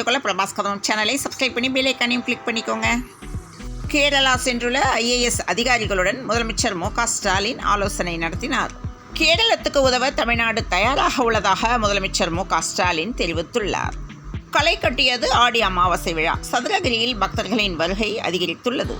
தெரிந்து கொள்ள பிரபாஸ் கதம் சேனலை சப்ஸ்கிரைப் பண்ணி பெல் ஐகானையும் கிளிக் பண்ணிக்கோங்க. கேரளா சென்றுள்ள IAS அதிகாரிகளுடன் முதலமைச்சர் மு.க. ஸ்டாலின் ஆலோசனை நடத்தினார். கேரளத்துக்கு உதவ தமிழ்நாடு தயாராக உள்ளதாக முதலமைச்சர் மு.க. ஸ்டாலின் தெரிவித்துள்ளார். களை கட்டியது ஆடி அமாவாசை விழா. சதுரகிரியில் பக்தர்களின் வருகை அதிகரித்துள்ளது.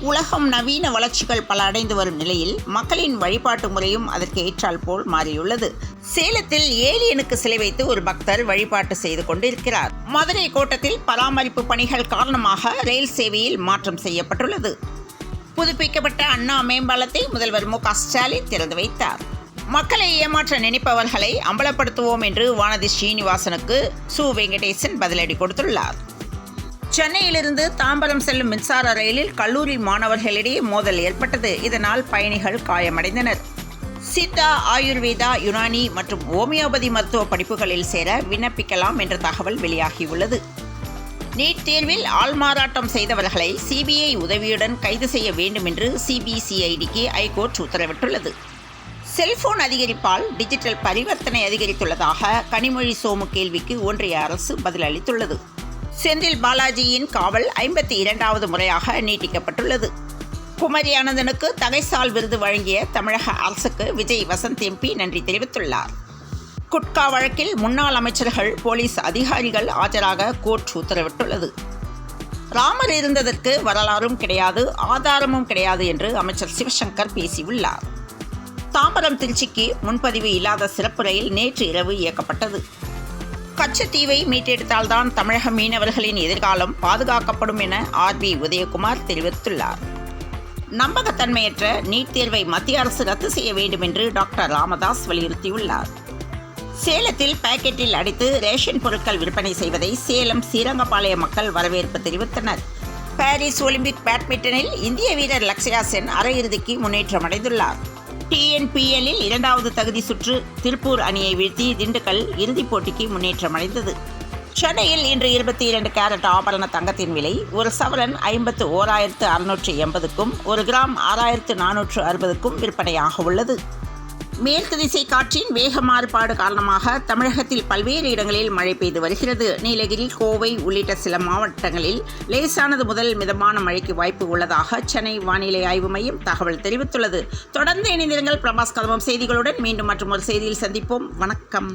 உலகம் நவீன வளர்ச்சிகள் பல அடைந்து வரும் நிலையில் மக்களின் வழிபாட்டு முறையும் அதற்கு ஏற்றால் போல் மாறியுள்ளது. சேலத்தில் ஏலியனுக்கு சிலை வைத்து ஒரு பக்தர் வழிபாட்டு செய்து கொண்டிருக்கிறார். மதுரை கோட்டத்தில் பராமரிப்பு பணிகள் காரணமாக ரயில் சேவையில் மாற்றம் செய்யப்பட்டுள்ளது. புதுப்பிக்கப்பட்ட அண்ணா மேம்பாலத்தை முதல்வர் மு.க. ஸ்டாலின் திறந்து வைத்தார். மக்களை ஏமாற்ற நினைப்பவர்களை அம்பலப்படுத்துவோம் என்று வானதி ஸ்ரீனிவாசனுக்கு சு. வெங்கடேசன் பதிலடி கொடுத்துள்ளார். சென்னையிலிருந்து தாம்பரம் செல்லும் மின்சார ரயிலில் கல்லூரி மாணவர்களிடையே மோதல் ஏற்பட்டது. இதனால் பயணிகள் காயமடைந்தனர். சித்தா, ஆயுர்வேதா, யுனானி மற்றும் ஹோமியோபதி மருத்துவ படிப்புகளில் சேர விண்ணப்பிக்கலாம் என்ற தகவல் வெளியாகியுள்ளது. நீட் தேர்வில் ஆள்மாறாட்டம் செய்தவர்களை CBI உதவியுடன் கைது செய்ய வேண்டும் என்று CBCIDக்கு ஐகோர்ட் உத்தரவிட்டுள்ளது. செல்போன் அதிகரிப்பால் டிஜிட்டல் பரிவர்த்தனை அதிகரித்துள்ளதாக கனிமொழி சோமு கேள்விக்கு ஒன்றிய அரசு பதிலளித்துள்ளது. செந்தில் பாலாஜியின் காவல் 52வது முறையாக நீட்டிக்கப்பட்டுள்ளது. குமரி அனந்தனுக்கு தகைசால் விருது வழங்கிய தமிழக அரசுக்கு விஜய் வசந்த் MP நன்றி தெரிவித்துள்ளார். குட்கா வழக்கில் முன்னாள் அமைச்சர்கள், போலீஸ் அதிகாரிகள் ஆஜராக கோர்ட் உத்தரவிட்டுள்ளது. ராமர் இருந்ததற்கு வரலாறும் கிடையாது, ஆதாரமும் கிடையாது என்று அமைச்சர் சிவசங்கர் பேசியுள்ளார். தாம்பரம் திருச்சிக்கு முன்பதிவு இல்லாத சிறப்பு ரயில் நேற்று இரவு இயக்கப்பட்டது. கச்சத்தீவை மீட்டெடுத்தால்தான் தமிழக மீனவர்களின் எதிர்காலம் பாதுகாக்கப்படும் என RB உதயகுமார் தெரிவித்துள்ளார். நம்பகத்தன்மையற்ற நீட் தேர்வை மத்திய அரசு ரத்து செய்ய வேண்டும் என்று டாக்டர் ராமதாஸ் வலியுறுத்தியுள்ளார். சேலத்தில் பாக்கெட்டில் அடித்து ரேஷன் பொருட்கள் விற்பனை செய்வதை சேலம் ஸ்ரீரங்கபாளைய மக்கள் வரவேற்பு தெரிவித்தனர். பாரிஸ் ஒலிம்பிக் பேட்மிண்டனில் இந்திய வீரர் லக்ஷயா சென் அரையிறுதிக்கு முன்னேற்றம் அடைந்துள்ளார். TNPLல் 2வது தகுதி சுற்று திருப்பூர் அணியை வீழ்த்தி திண்டுக்கல் இறுதிப் போட்டிக்கு முன்னேற்றம் அடைந்தது. சென்னையில் இன்று 22 கேரட் ஆபரண தங்கத்தின் விலை ஒரு சவரன் 51,680க்கும் 1 கிராம் 6,460க்கும் விற்பனையாக உள்ளது. மேற்கு திசை காற்றின் வேக மாறுபாடு காரணமாக தமிழகத்தில் பல்வேறு இடங்களில் மழை பெய்து வருகிறது. நீலகிரி, கோவை உள்ளிட்ட சில மாவட்டங்களில் லேசானது முதல் மிதமான மழைக்கு வாய்ப்பு உள்ளதாக சென்னை வானிலை ஆய்வு மையம் தகவல் தெரிவித்துள்ளது. தொடர்ந்து இணைந்திருங்கள் பிரபாஸ் கதமம் செய்திகளுடன். மீண்டும் மற்றும் ஒரு செய்தியில் சந்திப்போம். வணக்கம்.